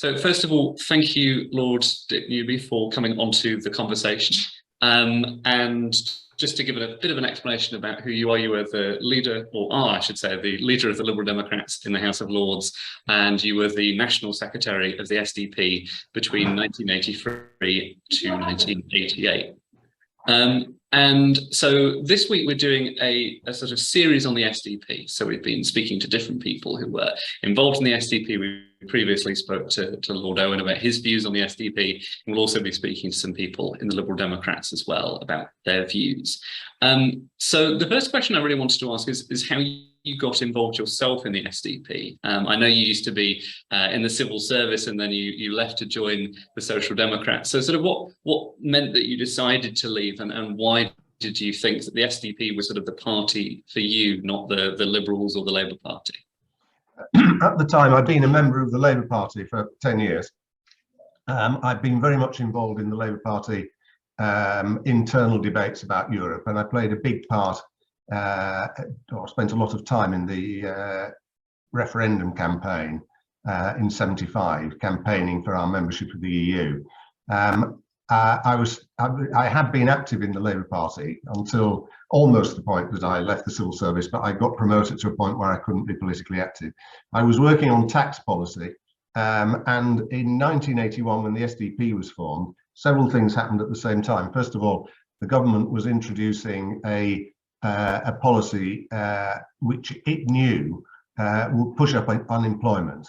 So first of all, thank you, Lord Dick Newby, for coming onto the conversation. And just to give it a bit of an explanation about who you are, you were the leader, or are, I should say, the leader of the Liberal Democrats in the House of Lords, and you were the National Secretary of the SDP between 1983 to 1988. And so this week we're doing a sort of series on the SDP. So we've been speaking to different people who were involved in the SDP. We previously spoke to Lord Owen about his views on the SDP. And we'll also be speaking to some people in the Liberal Democrats as well about their views. So the first question I really wanted to ask is how you got involved yourself in the SDP. I know you used to be in the civil service, and then you left to join the Social Democrats. So sort of what meant that you decided to leave, and why did you think that the SDP was sort of the party for you, not the Liberals or the Labour Party? At the time, I'd been a member of the Labour Party for 10 years. I'd been very much involved in the Labour Party internal debates about Europe, and I played a big part or spent a lot of time in the referendum campaign in '75, campaigning for our membership of the EU. I had been active in the Labour Party until almost the point that I left the civil service, but I got promoted to a point where I couldn't be politically active. I was working on tax policy, and in 1981, when the SDP was formed, several things happened at the same time. First of all, the government was introducing a policy which it knew would push up unemployment,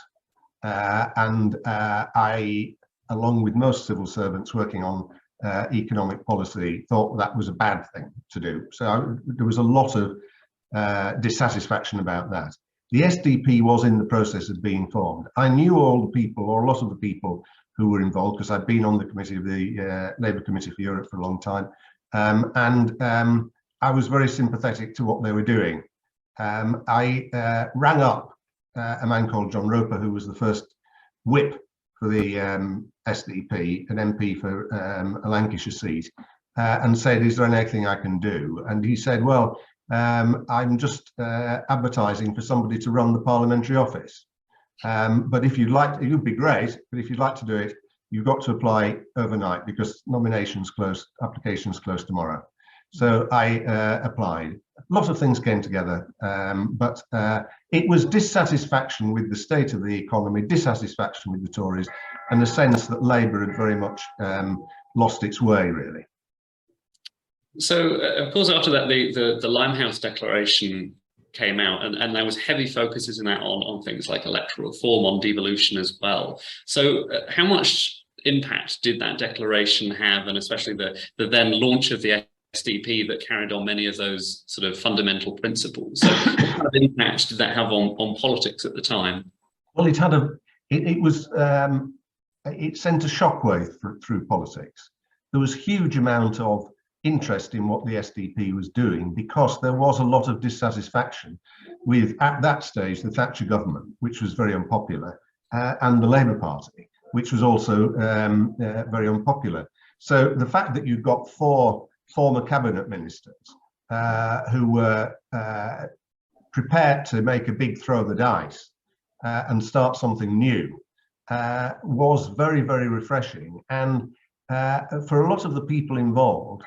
and I, along with most civil servants working on economic policy, thought that was a bad thing to do. So there was a lot of dissatisfaction about that. The SDP was in the process of being formed. I knew all the people, or a lot of the people who were involved, because I'd been on the committee of the Labour Committee for Europe for a long time, and I was very sympathetic to what they were doing. I rang up a man called John Roper, who was the first whip for the SDP, an MP for a Lancashire seat, and said, "Is there anything I can do?" And he said, "Well, I'm just advertising for somebody to run the parliamentary office. But if you'd like, it would be great, but if you'd like to do it, you've got to apply overnight because applications close tomorrow." So I applied. A lot of things came together, but it was dissatisfaction with the state of the economy, dissatisfaction with the Tories, and a sense that Labour had very much lost its way, really. So, of course, after that, the Limehouse Declaration came out, and there was heavy focuses in that on things like electoral reform, on devolution as well. So how much impact did that declaration have, and especially the then launch of the SDP that carried on many of those sort of fundamental principles? So what kind of impact did that have on politics at the time? Well, it had it sent a shockwave through politics. There was a huge amount of interest in what the SDP was doing because there was a lot of dissatisfaction with, at that stage, the Thatcher government, which was very unpopular, and the Labour Party, which was also very unpopular. So the fact that you've got four former cabinet ministers who were prepared to make a big throw of the dice and start something new was very, very refreshing, and for a lot of the people involved,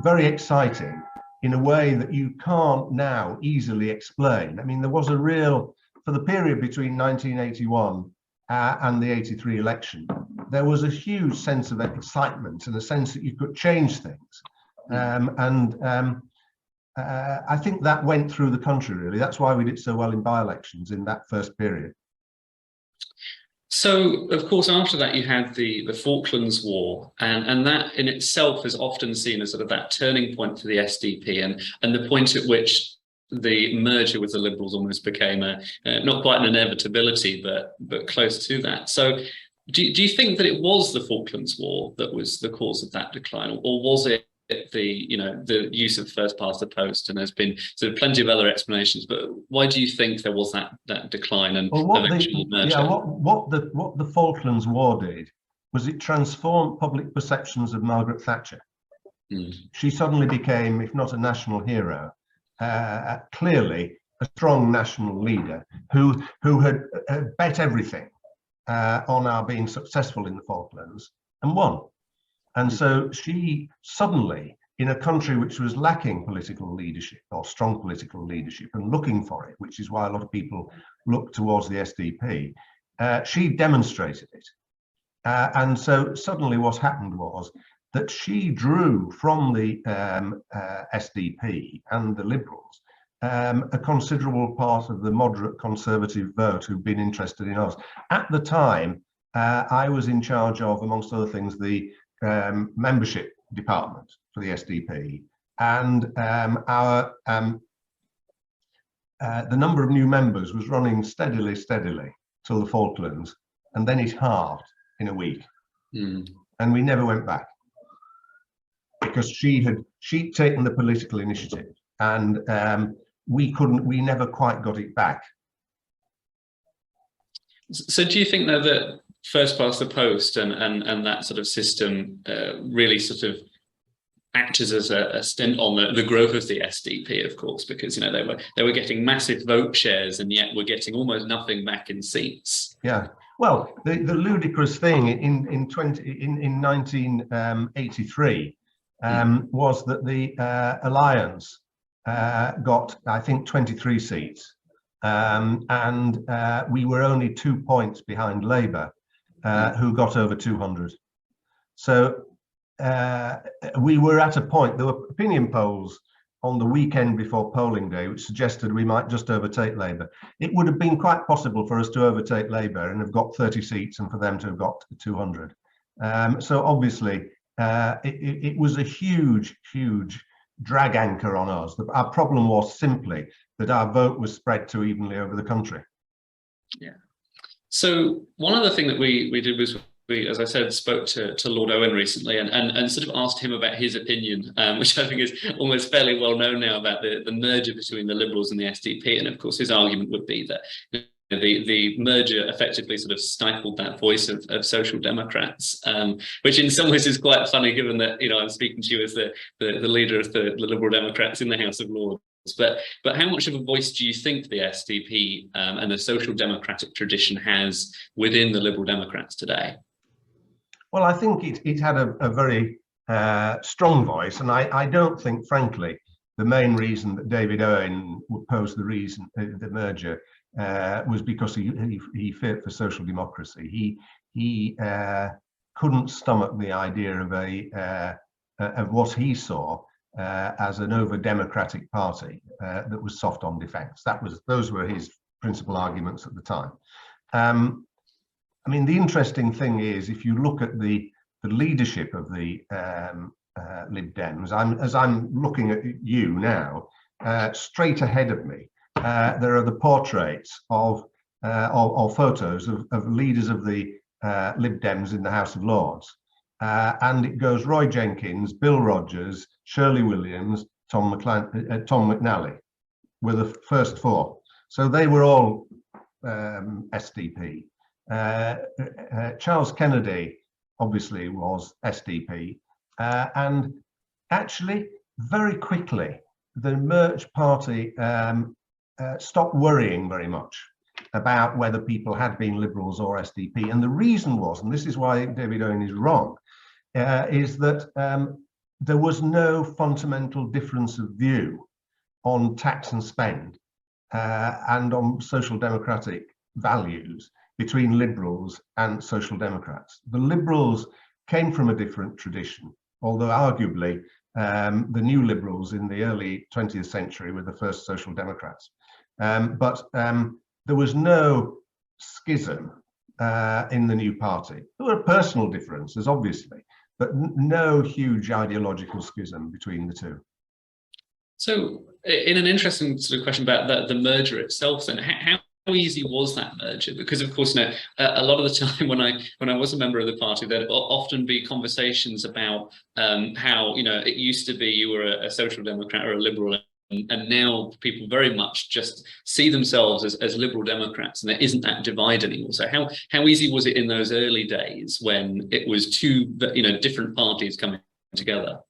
very exciting in a way that you can't now easily explain. I mean, there was a real, for the period between 1981 and the '83 election, there was a huge sense of excitement and a sense that you could change things. I think that went through the country, really. That's why we did so well in by-elections in that first period. So, of course, after that, you had the Falklands War, and that in itself is often seen as sort of that turning point for the SDP, and the point at which the merger with the Liberals almost became not quite an inevitability, but close to that. So do you think that it was the Falklands War that was the cause of that decline, or was it the use of first past the post? And there's been sort of plenty of other explanations, but why do you think there was that decline and eventual merger? Yeah, what the Falklands War did was it transformed public perceptions of Margaret Thatcher. She suddenly became, if not a national hero, clearly a strong national leader who had bet everything on our being successful in the Falklands and won. And so she suddenly, in a country which was lacking political leadership or strong political leadership and looking for it, which is why a lot of people look towards the SDP, she demonstrated it. And so suddenly what happened was that she drew from the SDP and the Liberals a considerable part of the moderate conservative vote who've been interested in us. At the time, I was in charge of, amongst other things, the membership department for the SDP, and the number of new members was running steadily till the Falklands, and then it halved in a week. And we never went back because she'd taken the political initiative, and we never quite got it back. So do you think though that first past the post and that sort of system really sort of acted as a stint on the growth of the SDP, of course, because they were getting massive vote shares and yet were getting almost nothing back in seats? Yeah. Well, the ludicrous thing in 1983 was that the Alliance got, I think, 23 seats, and we were only 2 points behind Labour, who got over 200. So we were at a point, there were opinion polls on the weekend before polling day which suggested we might just overtake Labour. It would have been quite possible for us to overtake Labour and have got 30 seats and for them to have got 200. So obviously it was a huge drag anchor on us. Our problem was simply that our vote was spread too evenly over the country. Yeah. So one other thing that we did was we, as I said, spoke to Lord Owen recently and sort of asked him about his opinion, which I think is almost fairly well known now, about the merger between the Liberals and the SDP. And of course, his argument would be that the merger effectively sort of stifled that voice of social democrats, which in some ways is quite funny, given that I'm speaking to you as the leader of the Liberal Democrats in the House of Lords. But how much of a voice do you think the SDP and the social democratic tradition has within the Liberal Democrats today? Well, I think it had a very strong voice, and I don't think, frankly, the main reason that David Owen opposed the merger was because he feared for social democracy. He couldn't stomach the idea of what he saw as an over-democratic party that was soft on defence. Those were his principal arguments at the time. I mean, the interesting thing is, if you look at the leadership of the Lib Dems, as I'm looking at you now, straight ahead of me, there are the portraits of photos of leaders of the Lib Dems in the House of Lords. And it goes Roy Jenkins, Bill Rogers, Shirley Williams, Tom McNally were the first four. So they were all SDP. Charles Kennedy obviously was SDP, and actually very quickly the merged party stopped worrying very much about whether people had been Liberals or SDP, and the reason was, and this is why David Owen is wrong, is that there was no fundamental difference of view on tax and spend and on social democratic values between Liberals and Social Democrats. The Liberals came from a different tradition, although arguably the new Liberals in the early 20th century were the first Social Democrats. But there was no schism in the new party. There were personal differences, obviously, but no huge ideological schism between the two. So in an interesting sort of question about the merger itself, then, how easy was that merger? Because of course, a lot of the time when I was a member of the party, there'd often be conversations about how it used to be you were a social democrat or a liberal, and now people very much just see themselves as Liberal Democrats, and there isn't that divide anymore. So how easy was it in those early days when it was two different parties coming together?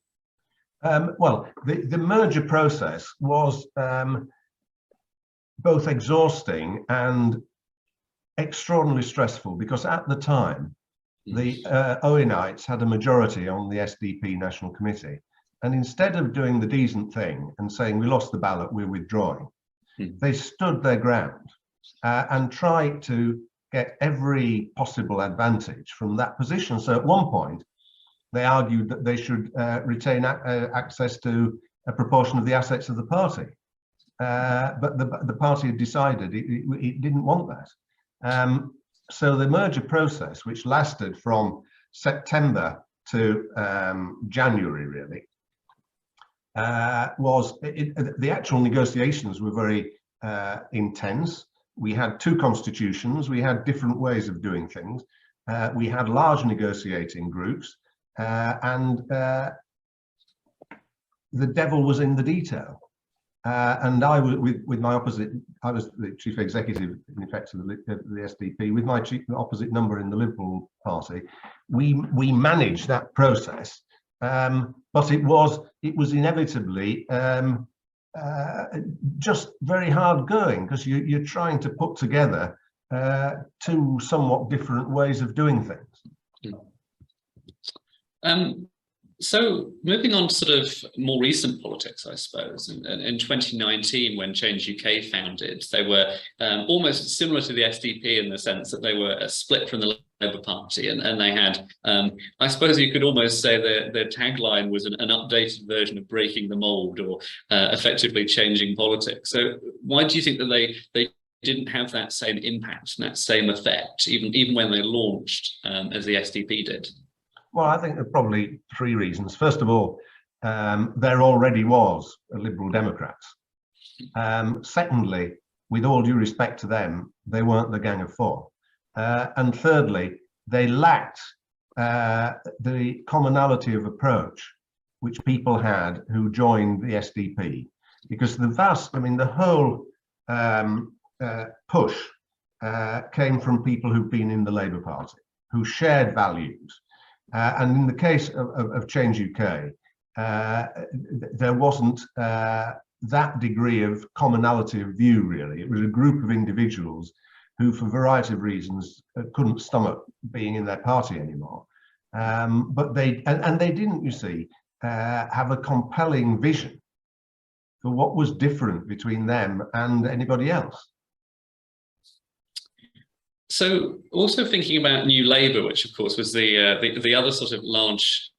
Well, the merger process was both exhausting and extraordinarily stressful, because at the time, the Owenites had a majority on the SDP National Committee. And instead of doing the decent thing and saying, we lost the ballot, we're withdrawing, they stood their ground and tried to get every possible advantage from that position. So at one point, they argued that they should retain access to a proportion of the assets of the party. But the party had decided it didn't want that. So the merger process, which lasted from September to January, really, the actual negotiations were very intense. We had two constitutions, we had different ways of doing things, we had large negotiating groups, and the devil was in the detail. And I was with my opposite, I was the chief executive in effect of the SDP, with my opposite number in the Liberal Party. We managed that process, but it was inevitably just very hard going, because you're trying to put together two somewhat different ways of doing things. So moving on to sort of more recent politics, I suppose, in 2019, when Change UK founded, they were almost similar to the SDP in the sense that they were split from the Labour Party, and they had, I suppose you could almost say their tagline was an updated version of breaking the mold, or effectively changing politics. So why do you think that they didn't have that same impact and that same effect, even when they launched as the SDP did? Well, I think there are probably three reasons. First of all, there already was a Liberal Democrats. Secondly, with all due respect to them, they weren't the Gang of Four. And thirdly, they lacked the commonality of approach which people had who joined the SDP, because the whole push came from people who've been in the Labour Party, who shared values. And in the case of Change UK, there wasn't that degree of commonality of view, really. It was a group of individuals who, for a variety of reasons, couldn't stomach being in their party anymore. But they didn't, you see, have a compelling vision for what was different between them and anybody else. So also thinking about New Labour, which of course was the other sort of large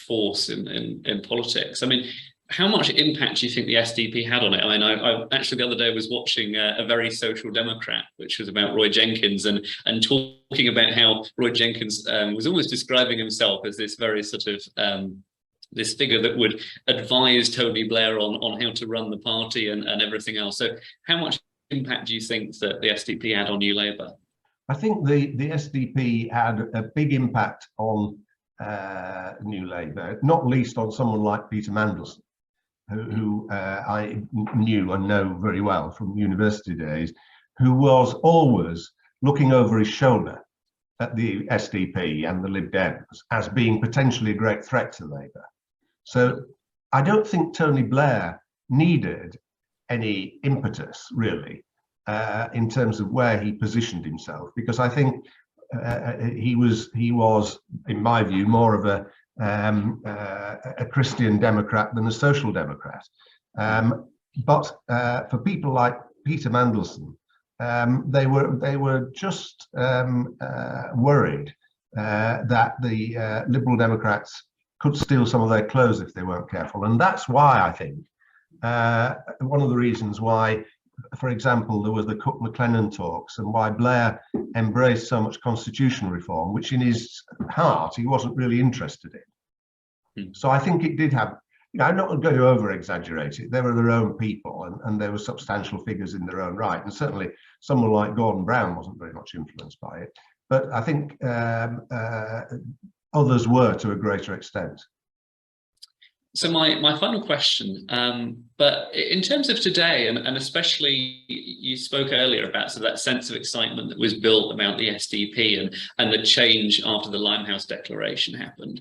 force in politics. I mean, how much impact do you think the SDP had on it? I mean, I actually the other day was watching a Very Social Democrat, which was about Roy Jenkins, and talking about how Roy Jenkins was almost describing himself as this very sort of this figure that would advise Tony Blair on how to run the party and everything else. So how much impact do you think that the SDP had on New Labour? I think the SDP had a big impact on New Labour, not least on someone like Peter Mandelson, who I knew and know very well from university days, who was always looking over his shoulder at the SDP and the Lib Dems as being potentially a great threat to Labour. So I don't think Tony Blair needed any impetus, really, in terms of where he positioned himself, because I think he was, in my view, more of a Christian Democrat than a social democrat. But for people like Peter Mandelson, they were just worried that the Liberal Democrats could steal some of their clothes if they weren't careful, and that's why I think one of the reasons why, for example, there was the Cook-McLennan talks, and why Blair embraced so much constitutional reform, which in his heart he wasn't really interested in. So I think it did have, I'm not going to over-exaggerate it. They were their own people, and there were substantial figures in their own right, and certainly someone like Gordon Brown wasn't very much influenced by it. But I think others were to a greater extent. So my final question, but in terms of today, and especially you spoke earlier about so that sense of excitement that was built about the SDP and the change after the Limehouse Declaration happened.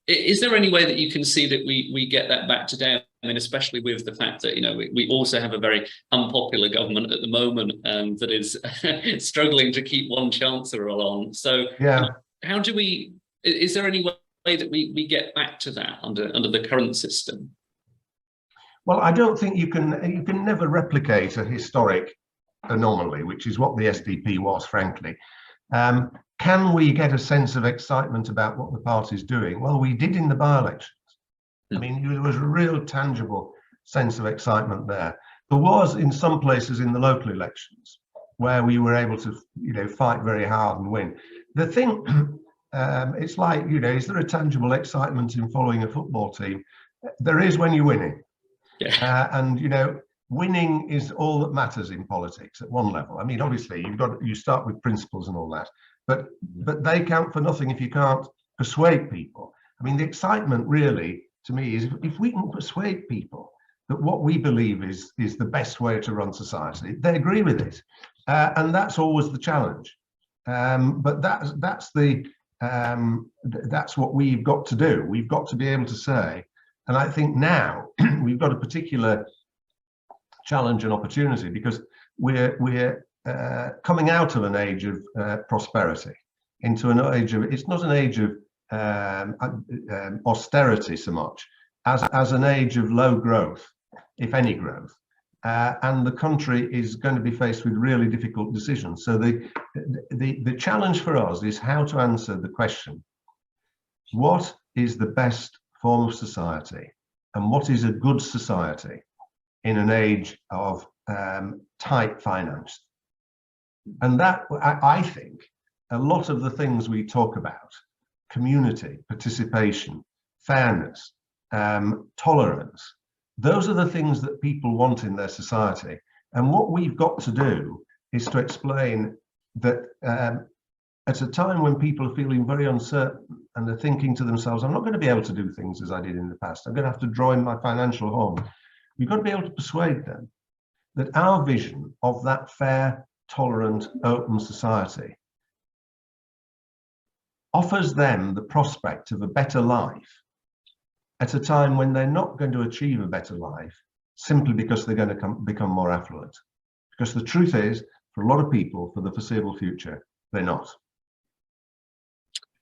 Is there any way that you can see that we get that back today? I mean, especially with the fact that, you know, we also have a very unpopular government at the moment that is struggling to keep one chancellor along. So Yeah. how do we, is there any way that we get back to that under the current system? Well, I don't think you can never replicate a historic anomaly, which is what the SDP was, frankly. Can we get a sense of excitement about what the party's doing? Well, we did in the by-elections. I mean, there was a real tangible sense of excitement there. There was in some places in the local elections where we were able to, you know, fight very hard and win. The thing, it's like, you know, is there a tangible excitement in following a football team? There is when you're winning. Yeah. And, you know, winning is all that matters in politics at one level. I mean, obviously, you start with principles and all that, but they count for nothing if you can't persuade people. I mean, the excitement really, to me, is if we can persuade people that what we believe is the best way to run society, they agree with it, and that's always the challenge. But that's what we've got to do. We've got to be able to say, and I think now we've got a particular challenge and opportunity because we're coming out of an age of prosperity into an age of, it's not an age of austerity so much as an age of low growth, if any growth, and the country is going to be faced with really difficult decisions. So the challenge for us is how to answer the question, what is the best form of society and what is a good society in an age of tight finance? And that, I think, a lot of the things we talk about, community, participation, fairness, tolerance, those are the things that people want in their society. And what we've got to do is to explain that at a time when people are feeling very uncertain and they're thinking to themselves, I'm not going to be able to do things as I did in the past, I'm going to have to draw in my financial home. We've got to be able to persuade them that our vision of that fair, tolerant, open society offers them the prospect of a better life at a time when they're not going to achieve a better life simply because they're going to become more affluent. Because the truth is, for a lot of people, for the foreseeable future, they're not.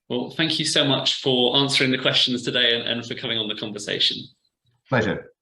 Well, thank you so much for answering the questions today and for coming on the conversation. Pleasure.